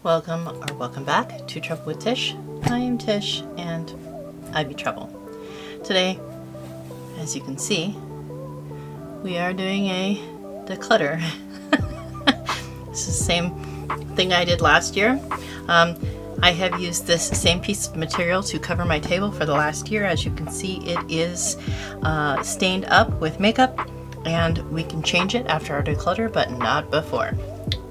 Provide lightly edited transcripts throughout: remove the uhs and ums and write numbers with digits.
Welcome or welcome back to Trouble with Tish. I am Tish and I be Trouble. Today, as you can see, we are doing a declutter. It's the same thing I did last year. I have used this same piece of material to cover my table for the last year. As you can see, it is stained up with makeup, and we can change it after our declutter, but not before.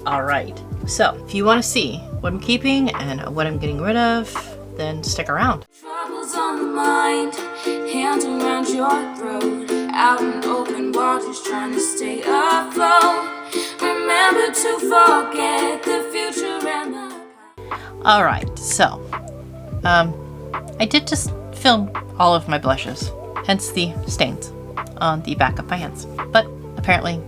All right, so if you want to see what I'm keeping and what I'm getting rid of, then stick around. Troubles on the mind, hand around your throat, out in open waters trying to stay afloat. Remember to forget the future and the past. All right, so I did just film all of my blushes, hence the stains on the back of my hands. But apparently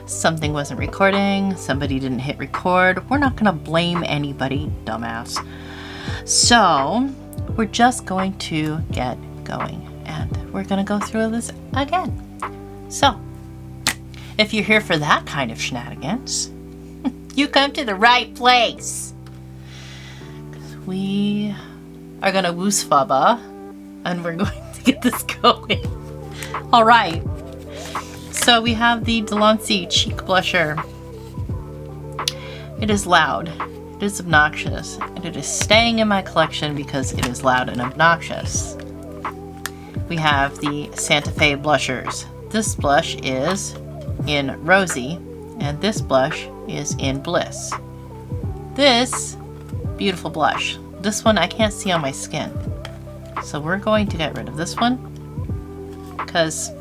something wasn't recording, somebody didn't hit record. We're not gonna blame anybody, dumbass. So we're just going to get going and we're gonna go through this again. So if you're here for that kind of shenanigans, you come to the right place. We are gonna woosfaba and we're going to get this going. All right. So we have the Delancey Cheek Blusher. It is loud, it is obnoxious, and it is staying in my collection because it is loud and obnoxious. We have the Santa Fe blushers. This blush is in Rosy, and this blush is in Bliss. This beautiful blush. This one I can't see on my skin. So we're going to get rid of this one because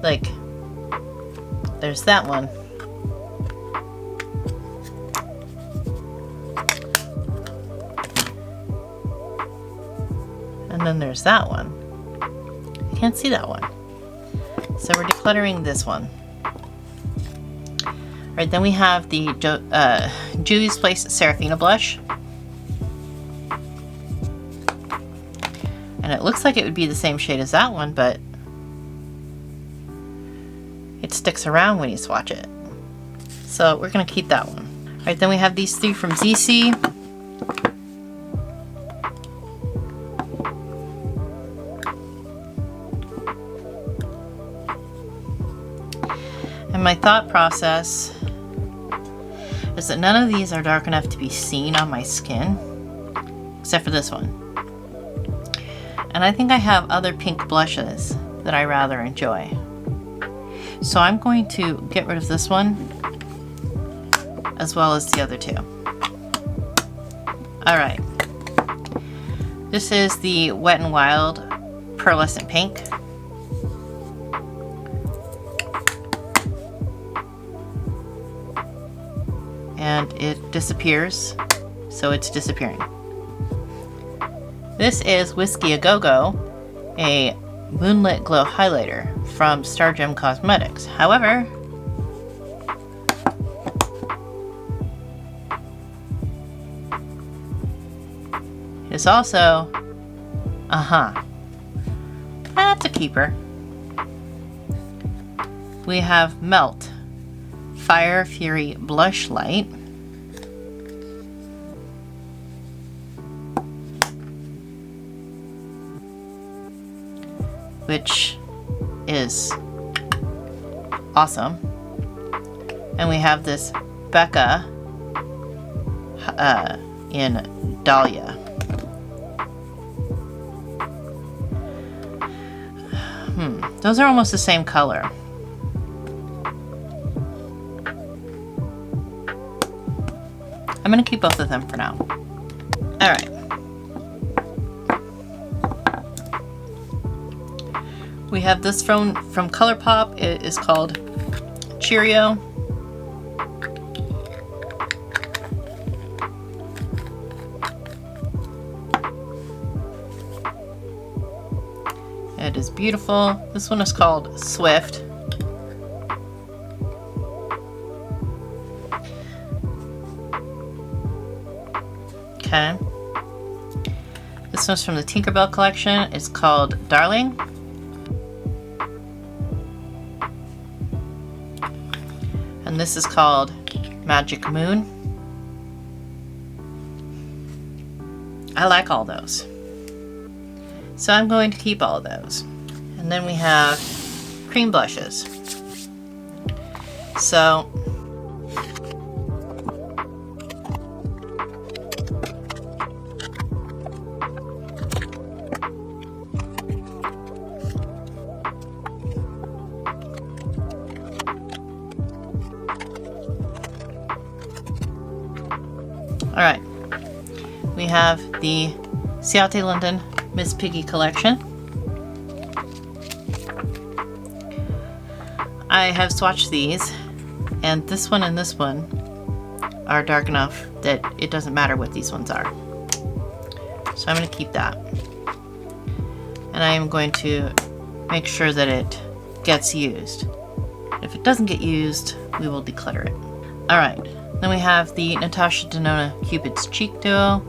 like, there's that one. And then there's that one. I can't see that one. So we're decluttering this one. Alright, then we have the Julie's Place Serafina blush. And it looks like it would be the same shade as that one, but it sticks around when you swatch it. So we're gonna keep that one. All right, then we have these three from Zeesea. And my thought process is that none of these are dark enough to be seen on my skin, except for this one. And I think I have other pink blushes that I rather enjoy. So I'm going to get rid of this one as well as the other two. All right. This is the Wet n Wild Pearlescent Pink. And it disappears, so it's disappearing. This is Whiskey A Go Go, a Moonlit Glow Highlighter from Zeesea Cosmetics. However, it is also, that's a keeper. We have Melt Fire Fury Blush Light. Which is awesome. And we have this Becca in Dahlia. Those are almost the same color. I'm gonna keep both of them for now. All right. We have this from ColourPop. It is called Cheerio. It is beautiful. This one is called Swift. Okay. This one's from the Tinkerbell collection. It's called Darling. And this is called Magic Moon. I like all those. So I'm going to keep all of those. And then we have cream blushes. So alright, we have the Ciate London Miss Piggy collection. I have swatched these, and this one and this one are dark enough that it doesn't matter what these ones are. So I'm going to keep that. And I am going to make sure that it gets used. If it doesn't get used, we will declutter it. Alright, then we have the Natasha Denona Cupid's Cheek Duo.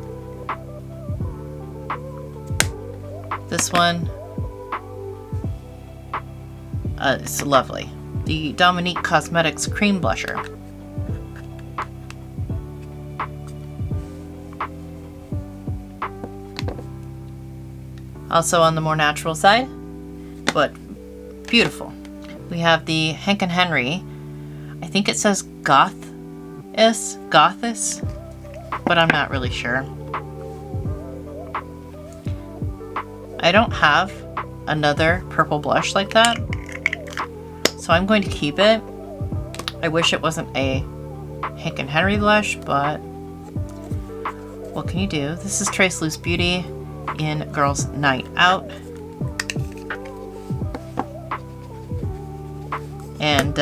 This one, it's lovely. The Dominique Cosmetics Cream Blusher. Also on the more natural side, but beautiful. We have the Hank & Henry. I think it says Gothis, but I'm not really sure. I don't have another purple blush like that, so I'm going to keep it. I wish it wasn't a Hank & Henry blush, but what can you do? This is Trace Loose Beauty in Girls Night Out. And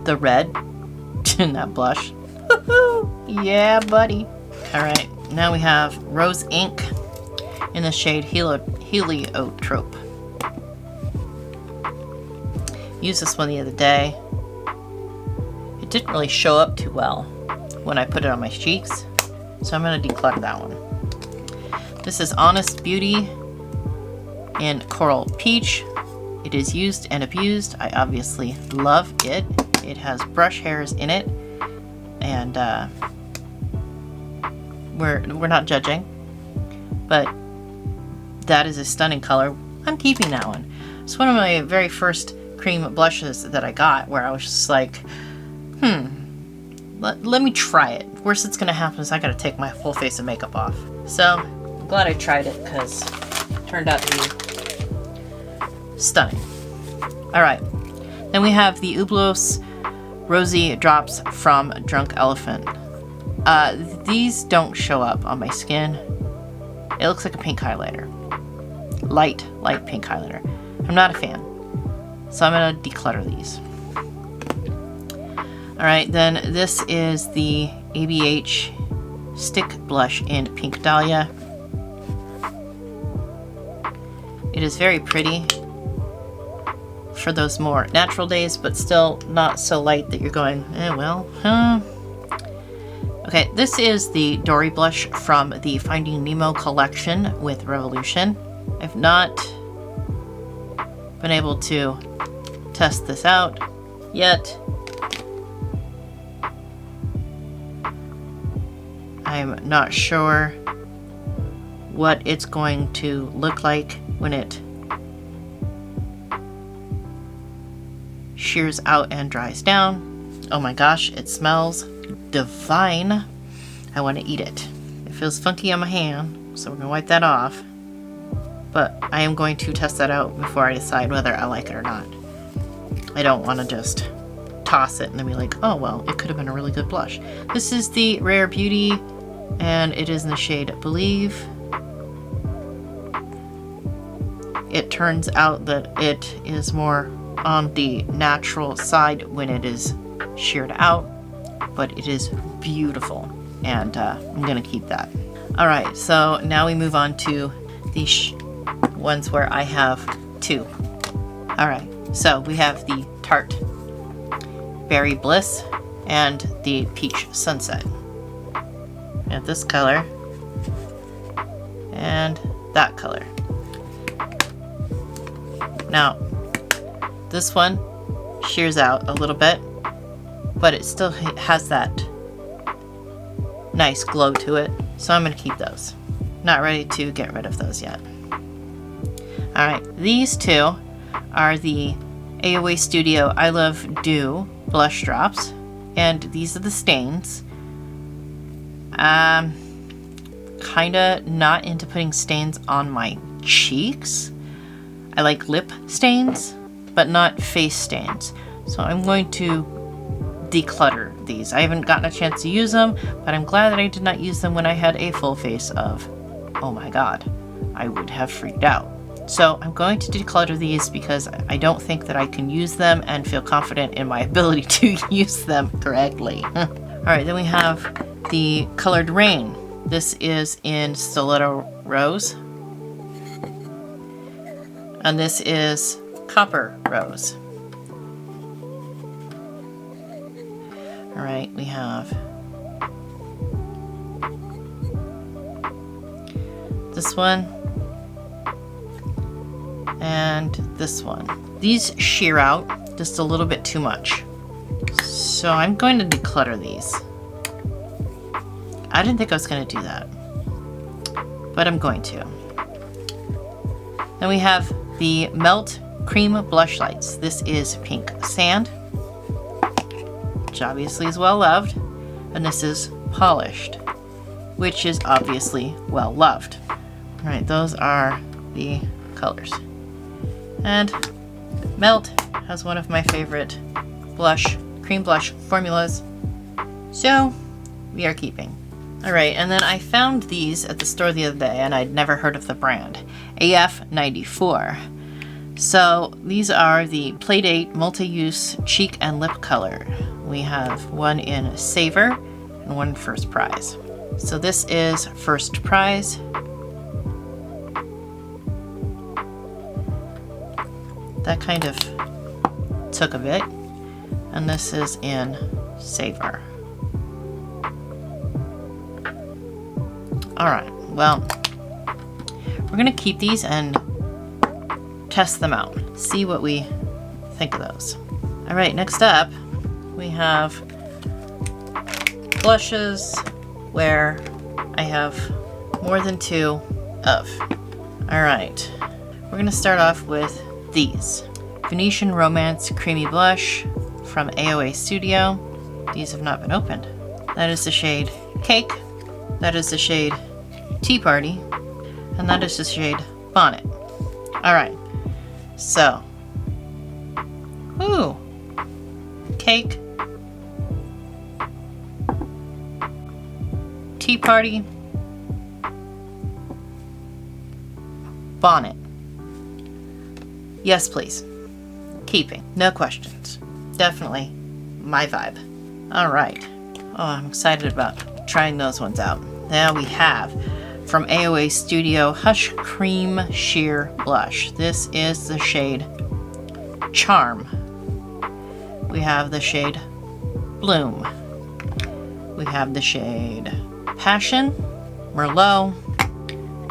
the red in that blush. Yeah, buddy. Alright, now we have Rose Ink in the shade Heliotrope. Used this one the other day. It didn't really show up too well when I put it on my cheeks, so I'm going to declutter that one. This is Honest Beauty in Coral Peach. It is used and abused. I obviously love it. It has brush hairs in it, and we're not judging, but that is a stunning color. I'm keeping that one. It's one of my very first cream blushes that I got, where I was just like, let me try it. Worst that's gonna happen is I gotta take my full face of makeup off. So I'm glad I tried it, because it turned out to be stunning. Alright, then we have the Ublos Rosy Drops from Drunk Elephant. These don't show up on my skin. It looks like a pink highlighter. Light pink highlighter. I'm not a fan, so I'm gonna declutter these. Alright, then this is the ABH Stick Blush in Pink Dahlia. It is very pretty for those more natural days, but still not so light that you're going, Okay, this is the Dory blush from the Finding Nemo collection with Revolution. I've not been able to test this out yet. I'm not sure what it's going to look like when it shears out and dries down. Oh my gosh, it smells divine. I want to eat it. It feels funky on my hand, so we're gonna wipe that off. But I am going to test that out before I decide whether I like it or not. I don't want to just toss it and then be like, oh well, it could have been a really good blush. This is the Rare Beauty, and it is in the shade Believe. It turns out that it is more on the natural side when it is sheared out, but it is beautiful, and I'm gonna keep that. Alright, so now we move on to the ones where I have two. Alright, so we have the Tarte Berry Bliss and the Peach Sunset. We have this color and that color. Now, this one shears out a little bit, but it still has that nice glow to it, so I'm going to keep those. Not ready to get rid of those yet. Alright, these two are the AOA Studio I Love Dew blush drops, and these are the stains. Kinda not into putting stains on my cheeks. I like lip stains, but not face stains. So I'm going to declutter these. I haven't gotten a chance to use them, but I'm glad that I did not use them when I had a full face of, oh my god, I would have freaked out. So I'm going to declutter these because I don't think that I can use them and feel confident in my ability to use them correctly. Alright, then we have the Colored Rain. This is in Stiletto Rose. And this is Copper Rose. Alright, we have this one and this one. These shear out just a little bit too much. So I'm going to declutter these. I didn't think I was going to do that, but I'm going to. Then we have the Melt Cream Blush Lights. This is Pink Sand, which obviously is well loved, and this is Polished, which is obviously well loved. Alright, those are the colors. And Melt has one of my favorite cream blush formulas, so we are keeping. Alright, and then I found these at the store the other day, and I'd never heard of the brand. AF94. So these are the Playdate Multi-Use Cheek and Lip Color. We have one in Savor and one First Prize. So this is First Prize. That kind of took a bit. And this is in Savor. Alright, well, we're going to keep these and test them out. See what we think of those. Alright, next up, we have blushes where I have more than two of. Alright, we're going to start off with these. Venetian Romance Creamy Blush from AOA Studio. These have not been opened. That is the shade Cake. That is the shade Tea Party. And that is the shade Bonnet. Alright, so. Ooh. Cake. Tea Party. Bonnet. Yes, please. Keeping. No questions. Definitely my vibe. Alright. Oh, I'm excited about trying those ones out. Now we have from AOA Studio Hush Cream Sheer Blush. This is the shade Charm. We have the shade Bloom. We have the shade Passion, Merlot,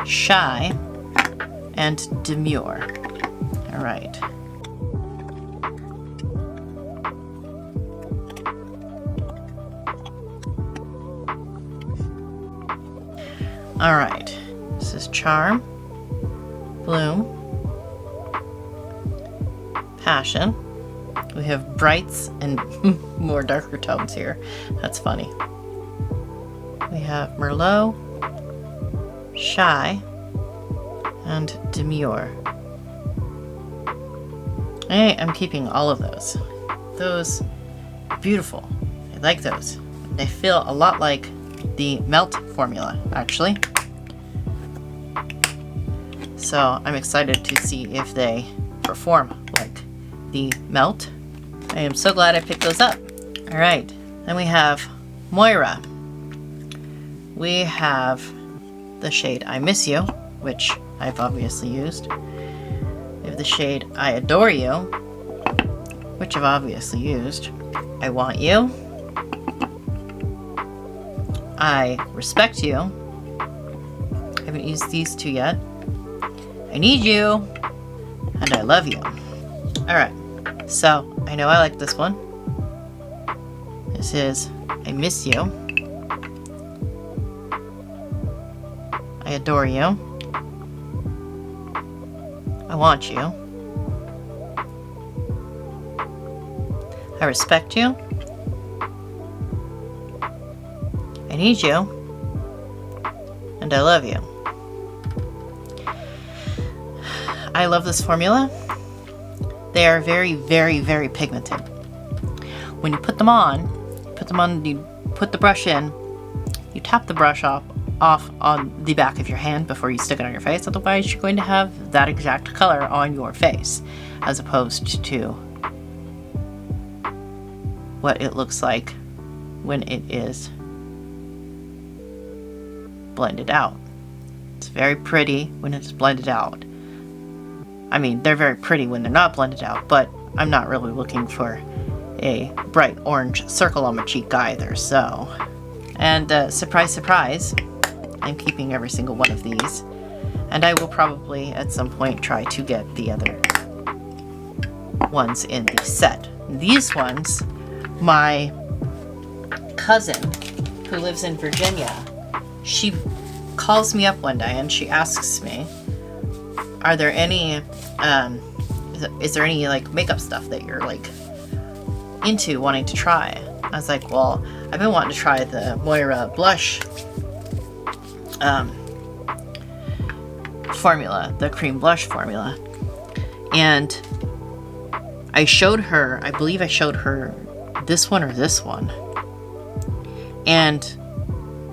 Shy, and Demure. Alright. Alright, this is Charm, Bloom, Passion. We have brights and more darker tones here. That's funny. We have Merlot, Shy, and Demure. Hey, I'm keeping all of those. Those are beautiful. I like those. They feel a lot like the Melt formula, actually. So I'm excited to see if they perform like the Melt. I am so glad I picked those up. Alright, then we have Moira. We have the shade I Miss You, which I've obviously used. We have the shade I Adore You, which I've obviously used. I Want You. I Respect You. I haven't used these two yet. I Need You. and I love you. Alright, so I know I like this one. This is I Miss You. I Adore You. I Want You. I Respect You. I Need You. And I Love You. I love this formula. They are very, very, very pigmented. When you put them on, you put the brush in, you tap the brush off on the back of your hand before you stick it on your face. Otherwise, you're going to have that exact color on your face, as opposed to what it looks like when it is blended out. It's very pretty when it's blended out. I mean, they're very pretty when they're not blended out, but I'm not really looking for a bright orange circle on my cheek either, so. And surprise, surprise, I'm keeping every single one of these. And I will probably, at some point, try to get the other ones in the set. These ones, my cousin, who lives in Virginia, she calls me up one day and she asks me, are there any, is there any like makeup stuff that you're like into wanting to try? I was like, well, I've been wanting to try the Moira blush formula, the cream blush formula. And I showed her, I believe I showed her this one or this one. And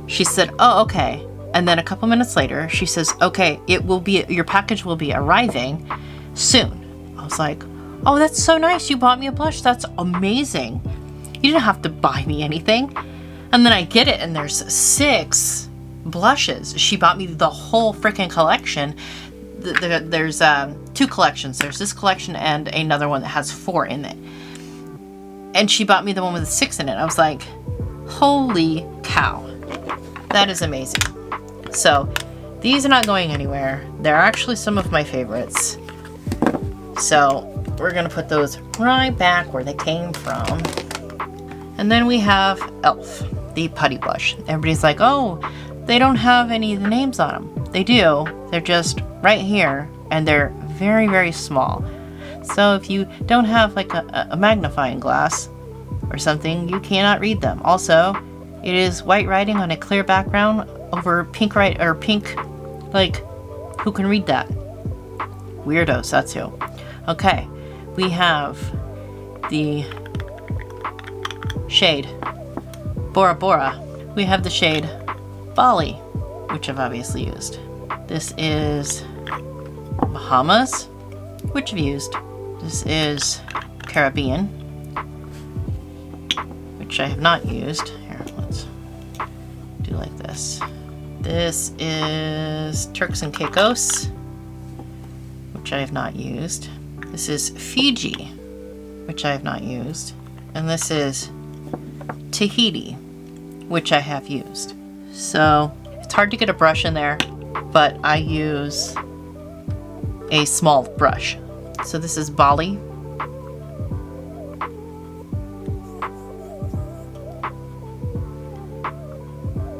she said, oh, okay. And then a couple minutes later, she says, okay, it will be, your package will be arriving soon. I was like, oh, that's so nice. You bought me a blush. That's amazing. You didn't have to buy me anything. And then I get it, and there's 6 blushes. She bought me the whole freaking collection. There's 2 collections. There's this collection and another one that has 4 in it. And she bought me the one with the 6 in it. I was like, holy cow. That is amazing. So these are not going anywhere. They're actually some of my favorites. So we're gonna put those right back where they came from. And then we have e.l.f., the putty blush. Everybody's like, oh, they don't have any of the names on them. They do. They're just right here, and they're very, very small. So if you don't have like a magnifying glass or something, you cannot read them. Also, it is white writing on a clear background over pink pink, like, who can read that? Weirdos, that's who. Okay, we have the shade Bora Bora. We have the shade Bali, which I've obviously used. This is Bahamas, which I've used. This is Caribbean, which I have not used. Here, let's do like this. This is Turks and Caicos, which I have not used. This is Fiji, which I have not used. And this is Tahiti, which I have used. So it's hard to get a brush in there, but I use a small brush. So this is Bali.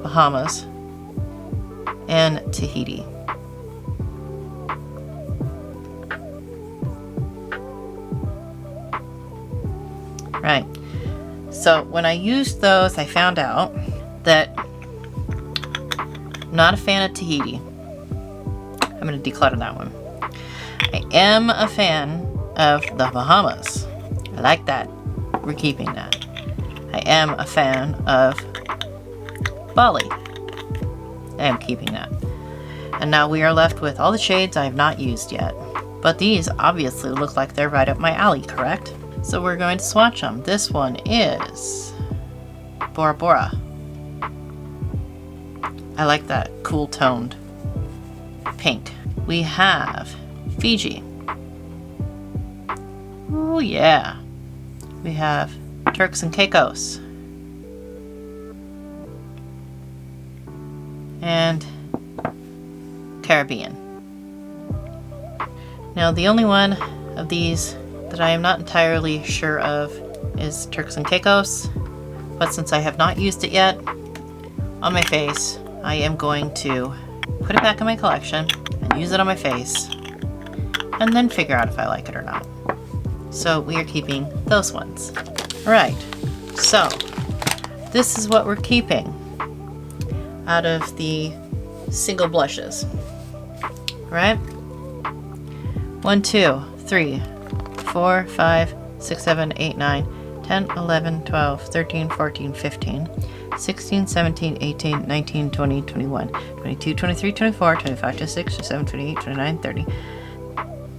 Bahamas. And Tahiti. Right. So when I used those, I found out that I'm not a fan of Tahiti. I'm going to declutter that one. I am a fan of the Bahamas. I like that. We're keeping that. I am a fan of Bali. I am keeping that. And now we are left with all the shades I have not used yet. But these obviously look like they're right up my alley, correct? So we're going to swatch them. This one is Bora Bora. I like that cool toned pink. We have Fiji. Oh yeah. We have Turks and Caicos. And Caribbean. Now the only one of these that I am not entirely sure of is Turks and Caicos, but since I have not used it yet on my face, I am going to put it back in my collection and use it on my face and then figure out if I like it or not. So we are keeping those ones. Alright, so this is what we're keeping out of the single blushes. Alright? 1, 2, 3, 4, 5, 6, 7, 8, 9, 10, 11, 12, 13, 14, 15, 16, 17, 18, 19, 20, 21, 22, 23, 24, 25, 26, 27, 28, 29, 30,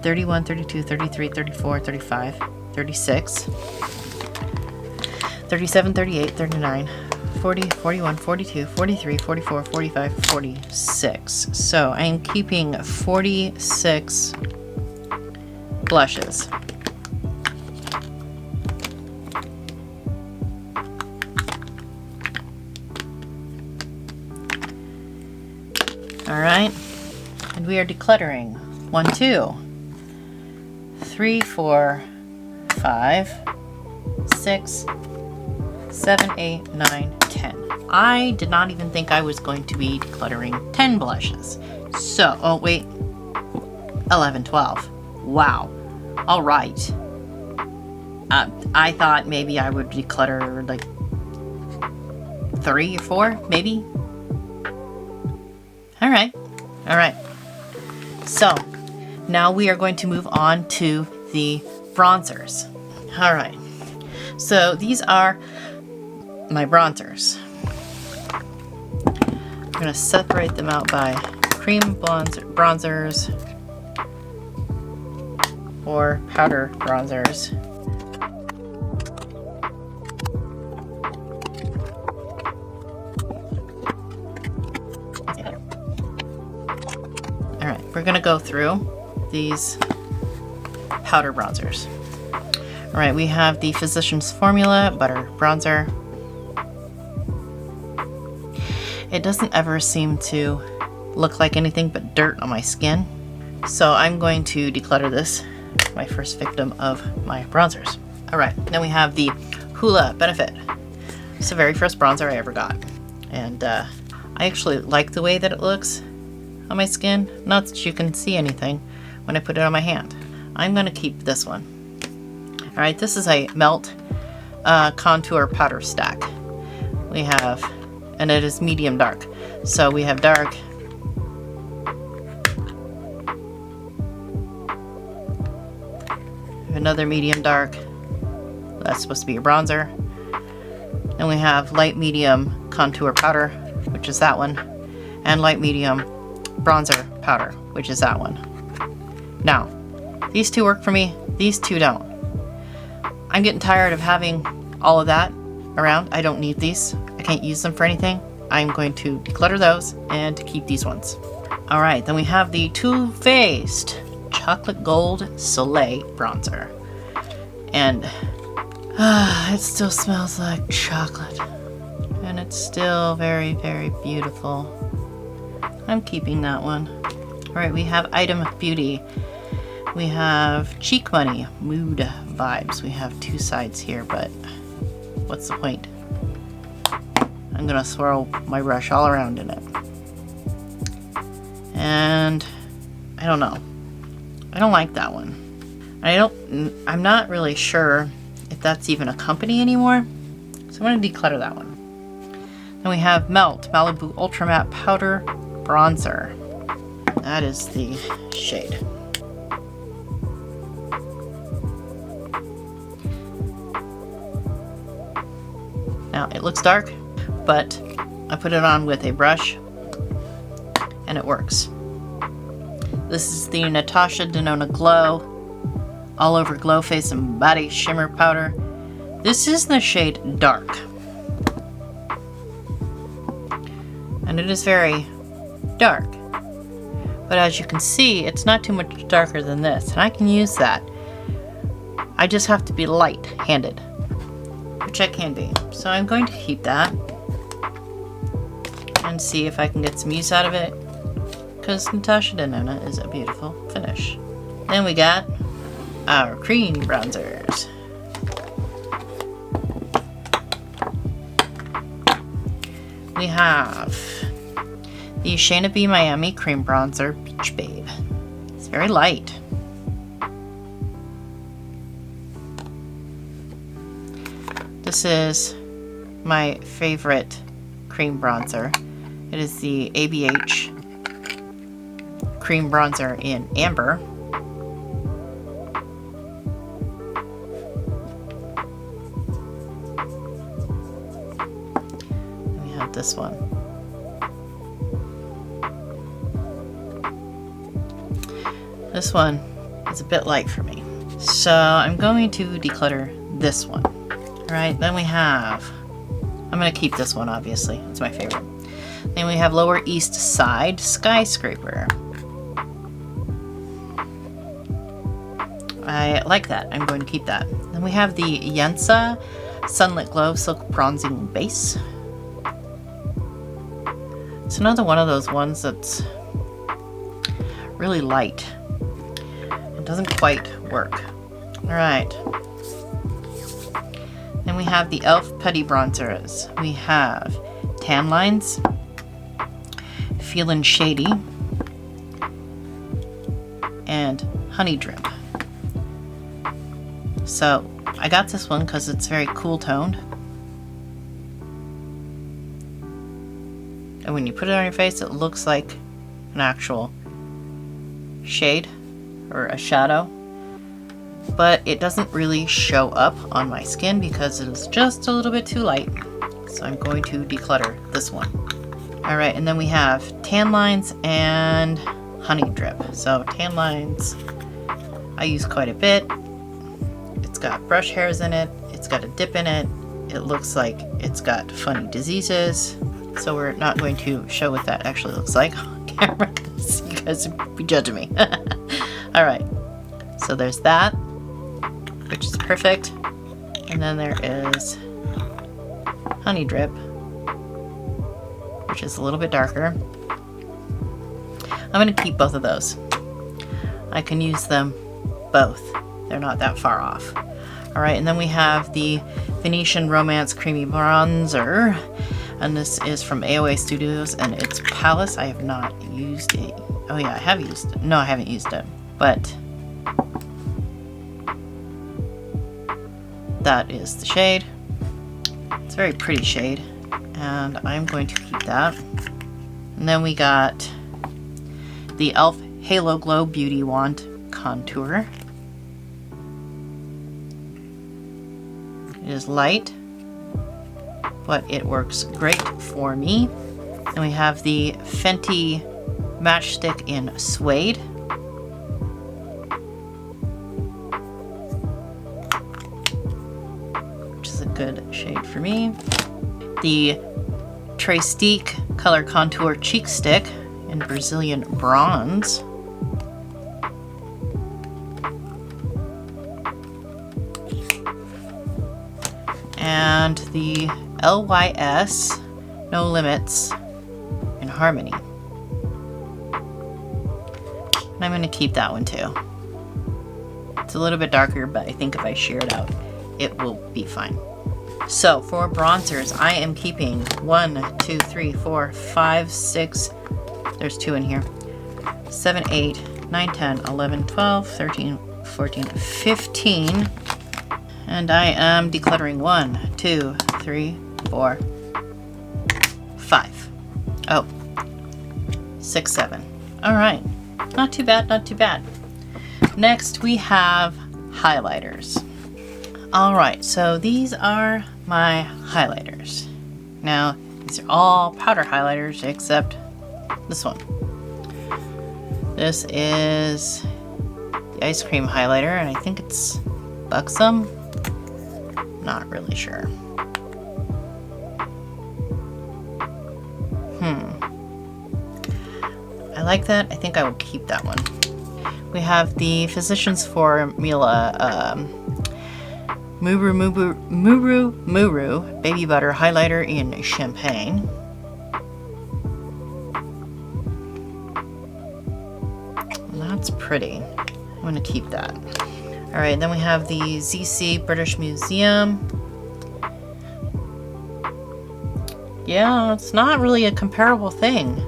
31, 32, 33, 34, 35, 36, 37, 38, 39, 40, 41, 42, 43, 44, 45, 46. So I am keeping 46 blushes. Alright, and we are decluttering. 1, 2, 3, 4, 5, 6, 7, 8, 9, 10. I did not even think I was going to be decluttering 10 blushes. So, oh wait, 11, 12. Wow. Alright. I thought maybe I would declutter like 3 or 4, maybe. Alright. So, now we are going to move on to the bronzers. Alright. So, these are my bronzers. I'm going to separate them out by cream bronzers or powder bronzers. Alright, we're going to go through these powder bronzers. Alright, we have the Physicians Formula Butter Bronzer. It doesn't ever seem to look like anything but dirt on my skin. So I'm going to declutter this, my first victim of my bronzers. Alright, then we have the Hoola Benefit. It's the very first bronzer I ever got. And I actually like the way that it looks on my skin. Not that you can see anything when I put it on my hand. I'm going to keep this one. Alright, this is a Melt Contour Powder Stack. We have, and it is medium dark. So we have dark, another medium dark, that's supposed to be a bronzer. Then we have light medium contour powder, which is that one, and light medium bronzer powder, which is that one. Now, these two work for me, these two don't. I'm getting tired of having all of that around. I don't need these. I can't use them for anything. I'm going to declutter those and keep these ones. Alright, then we have the Too Faced Chocolate Gold Soleil Bronzer. And it still smells like chocolate. And it's still very, very beautiful. I'm keeping that one. Alright, we have Item Beauty. We have Cheek Money Mood Vibes. We have two sides here, but what's the point? I'm gonna swirl my brush all around in it. And I don't know. I don't like that one. I'm not really sure if that's even a company anymore. So I'm gonna declutter that one. Then we have Melt Malibu Ultra Matte Powder Bronzer. That is the shade. Now it looks dark, but I put it on with a brush and it works. This is the Natasha Denona Glow All Over Glow Face and Body Shimmer Powder. This is the shade Dark. And it is very dark. But as you can see, it's not too much darker than this. And I can use that. I just have to be light-handed, which I can be. So I'm going to keep that and see if I can get some use out of it, because Natasha Denona is a beautiful finish. Then we got our cream bronzers. We have the Shayna B Miami Cream Bronzer Beach Babe. It's very light. This is my favorite cream bronzer. It is the ABH Cream Bronzer in Amber. We have this one. This one is a bit light for me. So I'm going to declutter this one. Alright, then we have, I'm going to keep this one obviously, it's my favorite. Then we have Lower East Side Skyscraper. I like that, I'm going to keep that. Then we have the Yensa Sunlit Glow Silk Bronzing Base. It's another one of those ones that's really light. It doesn't quite work. Alright. Then we have the e.l.f. Putty Bronzers. We have Tan Lines, Feelin' Shady, and Honey Drip. So I got this one because it's very cool toned. And when you put it on your face, it looks like an actual shade or a shadow. But it doesn't really show up on my skin because it is just a little bit too light. So I'm going to declutter this one. Alright, and then we have Tan Lines and Honey Drip. So Tan Lines I use quite a bit. It's got brush hairs in it. It's got a dip in it. It looks like it's got funny diseases. So we're not going to show what that actually looks like on camera because you guys would be judging me. Alright, so there's that, which is perfect. And then there is Honey Drip, which is a little bit darker. I'm going to keep both of those. I can use them both. They're not that far off. Alright, and then we have the Venetian Romance Creamy Bronzer. And this is from AOA Studios, and it's Palace. I have not used it. Oh yeah, I have used it. No, I haven't used it. But that is the shade. It's a very pretty shade, and I'm going to keep that. And then we got the e.l.f. Halo Glow Beauty Wand Contour. It is light, but it works great for me. And we have the Fenty Matchstick in Suede. Which is a good shade for me. The Trestique Color Contour Cheek Stick in Brazilian Bronze. And the LYS No Limits in Harmony. And I'm going to keep that one too. It's a little bit darker, but I think if I shear it out, it will be fine. So for bronzers, I am keeping 1, 2, 3, 4, 5, 6, there's 2 in here, 7, 8, 9, 10, 11, 12, 13, 14, 15. And I am decluttering 1, 2, 3, 4, 5. Oh, 6, 7. All right, not too bad, not too bad. Next we have highlighters. All right, so these are my highlighters. Now, these are all powder highlighters except this one. This is the ice cream highlighter, and I think it's Buxom. Not really sure. I like that. I think I will keep that one. We have the Physicians Formula Muru Baby Butter Highlighter in Champagne. That's pretty. I'm gonna keep that. All right, then we have the Zeesea British Museum. Yeah, it's not really a comparable thing.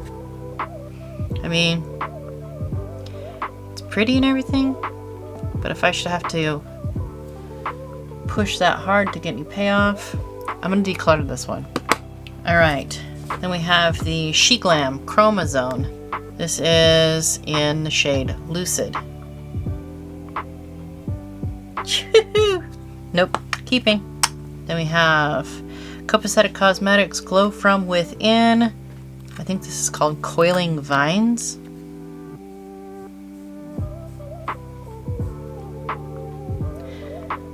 I mean, it's pretty and everything, but if I should have to push that hard to get any payoff, I'm gonna declutter this one. All right, then we have the Chic Glam Chroma Zone. This is in the shade Lucid. Nope, keeping. Then we have Copacetic Cosmetics Glow From Within. I think this is called Coiling Vines.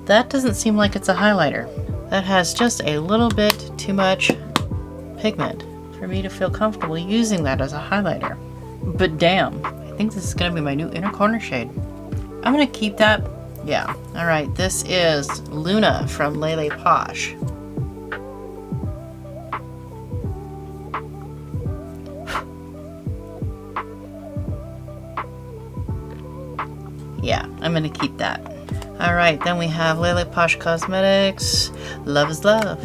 That doesn't seem like it's a highlighter. That has just a little bit too much pigment for me to feel comfortable using that as a highlighter. But damn, I think this is gonna be my new inner corner shade. I'm gonna keep that. Yeah, all right, this is Luna from Lele Posh. Yeah, I'm gonna keep that. All right, then we have Lele Posh Cosmetics, Love is Love.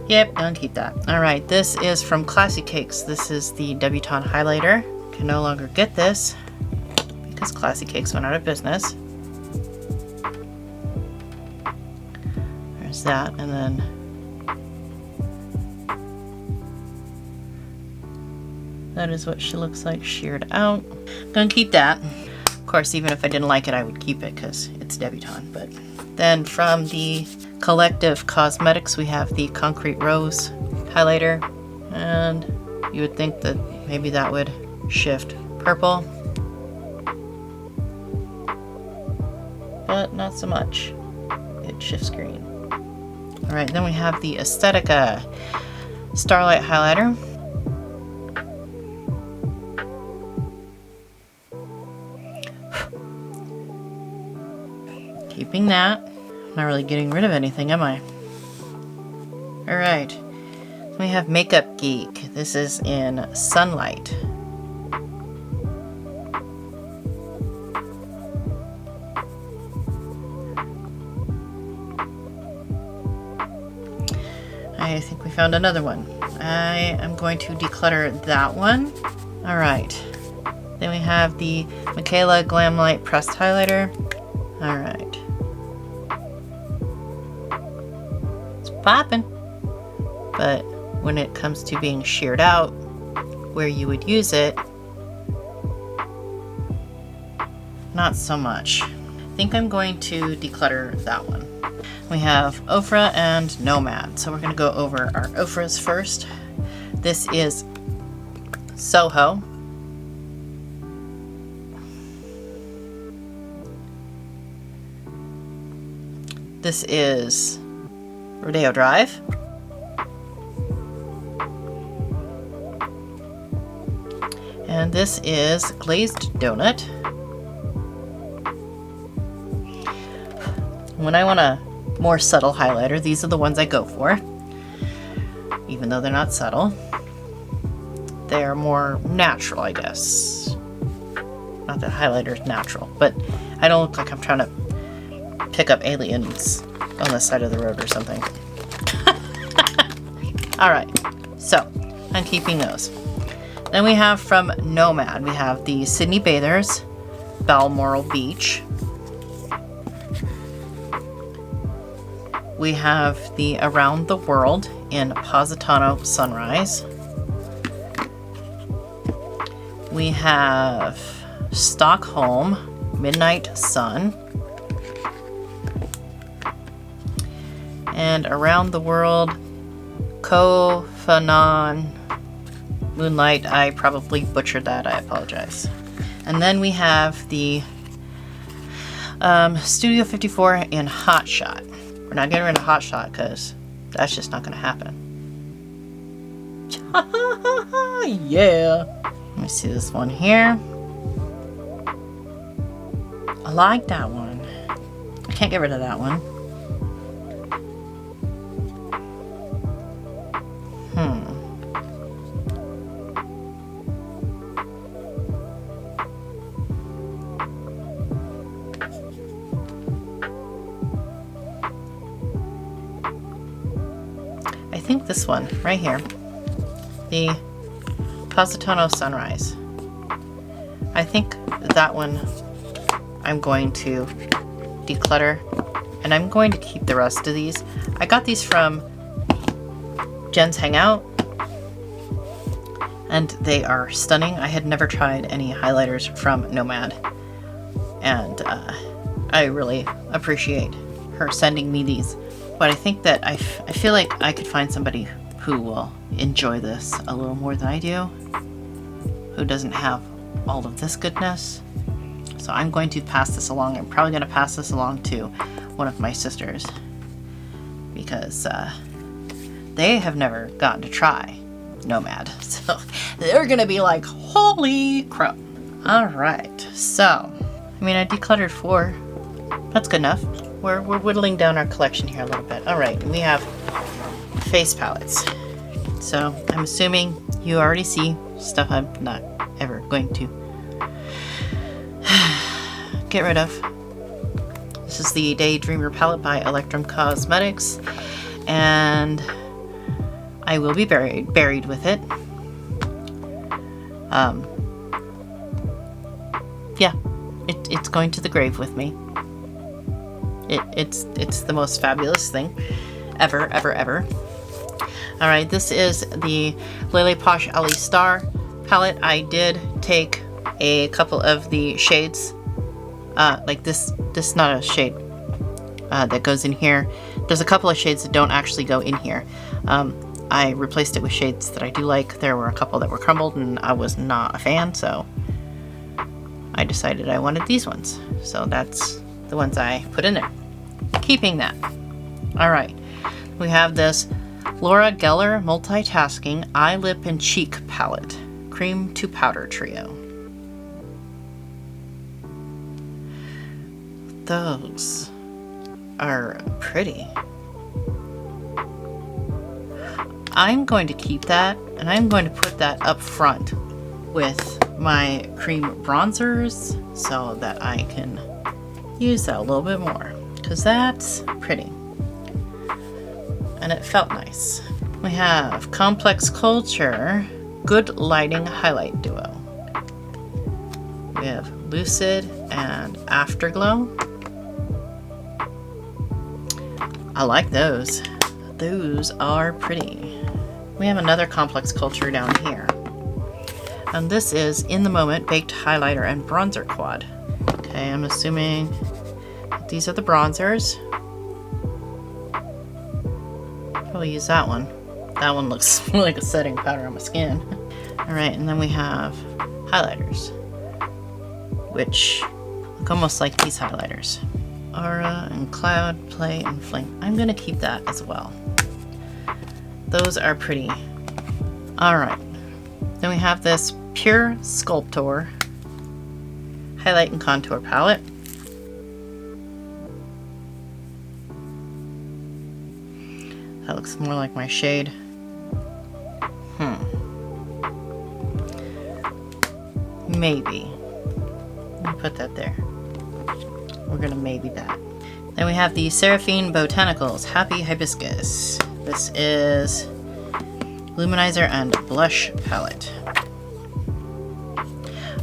Yep, don't keep that. All right, this is from Classy Cakes. This is the Debutawn highlighter. Can no longer get this because Classy Cakes went out of business. There's that, and then that is what she looks like sheared out. Gonna keep that. Of course, even if I didn't like it, I would keep it because it's Debutawn. But then from the Collective Cosmetics, we have the Concrete Rose highlighter, and you would think that maybe that would shift purple, but not so much. It shifts green. All right, then we have the Aesthetica Starlight highlighter. Keeping that. Not really getting rid of anything, am I? All right, we have Makeup Geek. This is in Sunlight. I think we found another one. I am going to declutter that one. All right, then we have the Michaela Glam Light Pressed Highlighter. All right. Popping, but when it comes to being sheared out where you would use it, not so much. I think I'm going to declutter that one. We have Ofra and Nomad, so we're going to go over our Ofras first. This is Soho. This is Rodeo Drive. And this is Glazed Donut. When I want a more subtle highlighter, these are the ones I go for. Even though they're not subtle. They're more natural, I guess. Not that highlighter is natural, but I don't look like I'm trying to pick up aliens on the side of the road or something. All right, so I'm keeping those. Then we have from Nomad, we have the Sydney Bathers Balmoral Beach. We have the Around the World in Positano Sunrise. We have Stockholm Midnight Sun. And Around the World Koh Phangan Moonlight. I probably butchered that, I apologize. And then we have the Studio 54 in Hot Shot. We're not getting rid of Hot Shot because that's just not going to happen. Yeah. Let me see this one here. I like that one. Can't get rid of that one. I think this one right here, the Positano Sunrise. I think that one I'm going to declutter, and I'm going to keep the rest of these. I got these from Jen's Hangout, and they are stunning. I had never tried any highlighters from Nomad, and I really appreciate her sending me these. But I think that I feel like I could find somebody who will enjoy this a little more than I do, who doesn't have all of this goodness. So I'm going to pass this along. I'm probably going to pass this along to one of my sisters, because they have never gotten to try Nomad. So they're going to be like, holy crap. All right. So, I mean, I decluttered 4. That's good enough. We're whittling down our collection here a little bit. All right, we have face palettes. So I'm assuming you already see stuff I'm not ever going to get rid of. This is the Daydreamer palette by Electrum Cosmetics, and I will be buried with it. Yeah, it's going to the grave with me. It's the most fabulous thing ever. All right, this is the Lele Posh Ali Star palette. I did take a couple of the shades, like this is not a shade that goes in here. There's a couple of shades that don't actually go in here. I replaced it with shades that I do like. There were a couple that were crumbled and I was not a fan, so I decided I wanted these ones. So that's the ones I put in there. Keeping that. All right, we have this Laura Geller Multitasking Eye, Lip, and Cheek Palette. Cream to Powder Trio. Those are pretty. I'm going to keep that, and I'm going to put that up front with my cream bronzers so that I can use that a little bit more, because that's pretty. And it felt nice. We have Complex Culture Good Lighting Highlight Duo. We have Lucid and Afterglow. I like those. Those are pretty. We have another Complex Culture down here. And this is In the Moment Baked Highlighter and Bronzer Quad. Okay, I'm assuming these are the bronzers. Probably use that one. That one looks like a setting powder on my skin. Alright, and then we have highlighters, which look almost like these highlighters. Aura and Cloud, Play, and Flame. I'm going to keep that as well. Those are pretty. Alright, then we have this Pure Sculptor Highlight and Contour Palette. That looks more like my shade. Maybe. Let me put that there. We're gonna maybe that. Then we have the Seraphine Botanicals Happy Hibiscus. This is Luminizer and Blush Palette.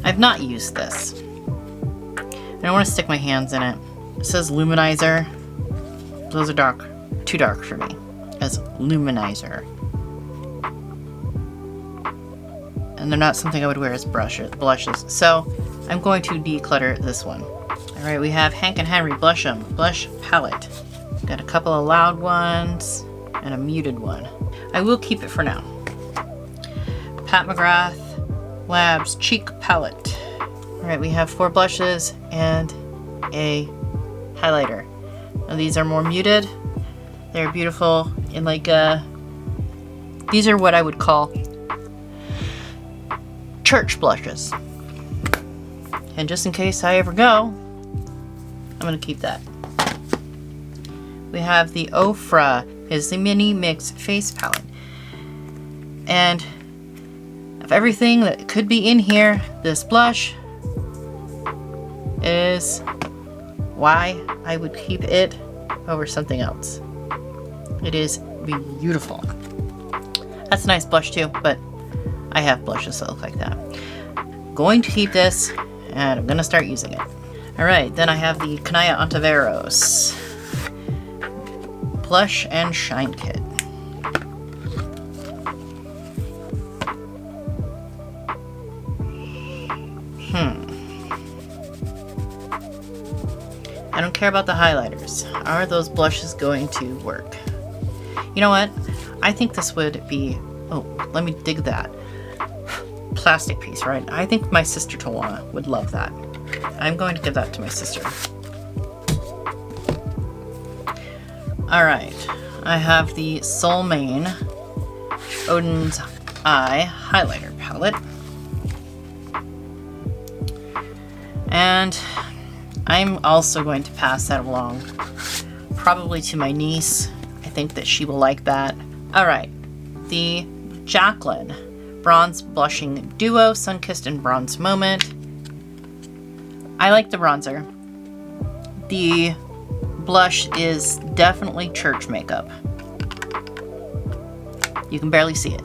I've not used this. I don't want to stick my hands in it. It says Luminizer. Those are dark. Too dark for me. As Luminizer. And they're not something I would wear as blushes. So I'm going to declutter this one. Alright, we have Hank and Henry Blush Palette. Got a couple of loud ones and a muted one. I will keep it for now. Pat McGrath Labs Cheek Palette. Alright, we have 4 blushes and a highlighter. Now these are more muted. They're beautiful in like these are what I would call church blushes. And just in case I ever go, I'm gonna keep that. we have the Ofra, is the Mini Mix Face Palette. And of everything that could be in here, this blush is why I would keep it over something else. It is beautiful. That's a nice blush too, but I have blushes that look like that. Going to keep this, and I'm gonna start using it. All right, then I have the Kanaya Ontiveros Blush and Shine Kit. I don't care about the highlighters. Are those blushes going to work? You know what? I think this would be... Oh, let me dig that. Plastic piece, right? I think my sister Tawana would love that. I'm going to give that to my sister. Alright. I have the Soul Mane Odin's Eye Highlighter Palette. And I'm also going to pass that along, probably to my niece. I think that she will like that. Alright, the Jaclyn Bronze Blushing Duo Sunkissed and Bronze Moment. I like the bronzer. The blush is definitely church makeup. You can barely see it.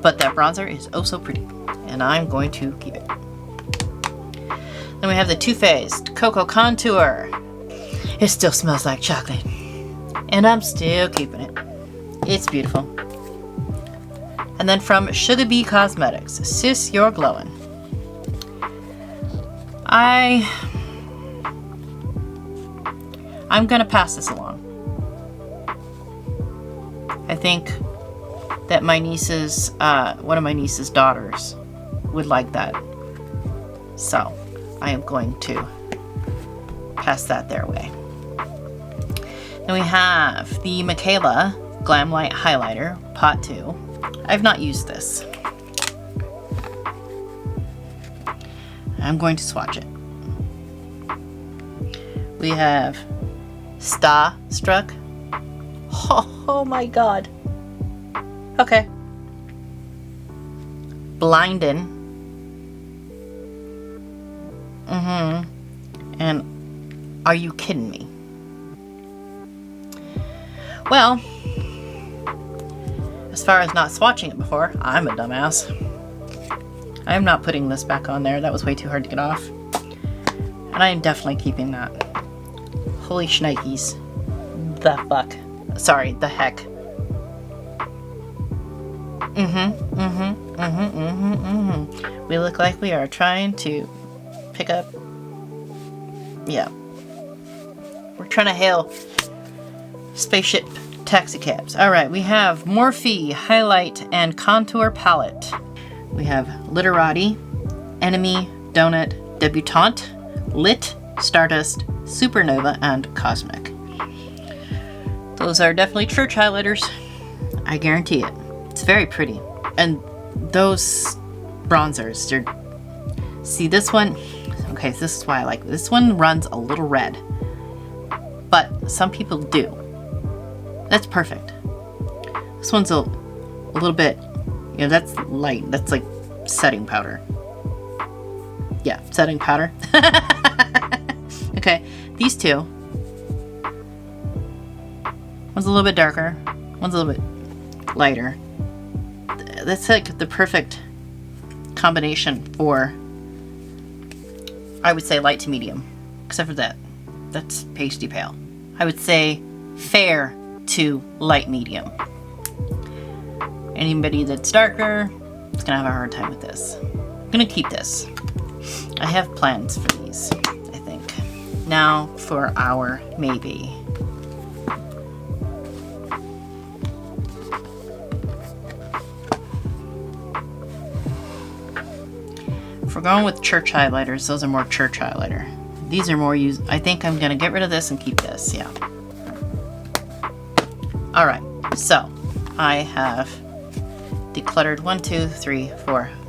But that bronzer is oh so pretty, and I'm going to keep it. Then we have the Too Faced Cocoa Contour. It still smells like chocolate, and I'm still keeping it. It's beautiful. And then from Ucanbe Cosmetics, Sis, You're Glowing. I'm gonna pass this along. I think that my niece's, one of my niece's daughters would like that. So I am going to pass that their way. Then we have the Michaela Glam Light Highlighter, Pot 2. I've not used this. I'm going to swatch it. We have Starstruck. Oh my god. Okay. Blindin'. And Are You Kidding Me? Well, as far as not swatching it before, I'm a dumbass. I'm not putting this back on there. That was way too hard to get off. And I am definitely keeping that. Holy shnikes. The fuck. Sorry, the heck. We look like we are trying to pick up. Yeah. We're trying to hail spaceship taxi cabs. Alright, we have Morphe Highlight and Contour Palette. We have Literati, Enemy, Donut, Debutante, Lit, Stardust, Supernova, and Cosmic. Those are definitely church highlighters. I guarantee it. It's very pretty. And those bronzers, they're... See this one? Okay, this is why I like it. This one runs a little red. But some people do. That's perfect. This one's a little bit... You know, that's light. That's like setting powder. Yeah, setting powder. Okay, these two. One's a little bit darker. One's a little bit lighter. That's like the perfect combination for, I would say, light to medium. Except for that. That's pasty pale. I would say fair to light medium. Anybody that's darker is gonna have a hard time with this. I'm gonna keep this. I have plans for these, I think. Now for our maybe. If we're going with church highlighters, those are more church highlighter. These are more used. I think I'm gonna get rid of this and keep this, yeah. Alright, so I have decluttered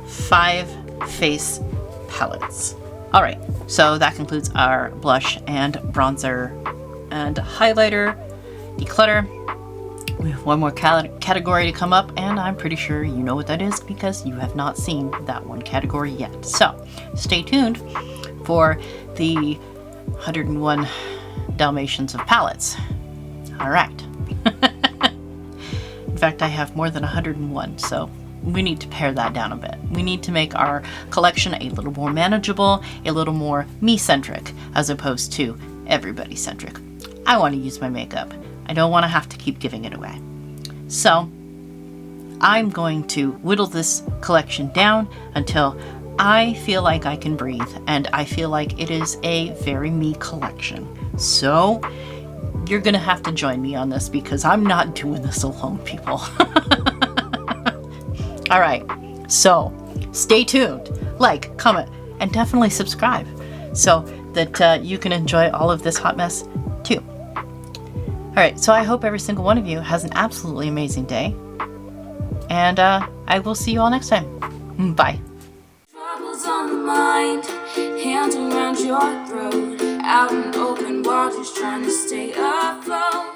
5 face palettes. Alright, so that concludes our blush and bronzer and highlighter, declutter. We have one more category to come up, and I'm pretty sure you know what that is because you have not seen that one category yet. So stay tuned for the 101 Dalmatians of palettes. All right. In fact, I have more than 101, so we need to pare that down a bit. We need to make our collection a little more manageable, a little more me-centric, as opposed to everybody-centric. I want to use my makeup. I don't want to have to keep giving it away. So I'm going to whittle this collection down until I feel like I can breathe and I feel like it is a very me collection. So you're gonna have to join me on this because I'm not doing this alone, people. All right, so stay tuned, like, comment, and definitely subscribe so that you can enjoy all of this hot mess too. All right, so I hope every single one of you has an absolutely amazing day, and I will see you all next time. Bye. Troubles on the mind, hands around your throat, out in open waters trying to stay afloat.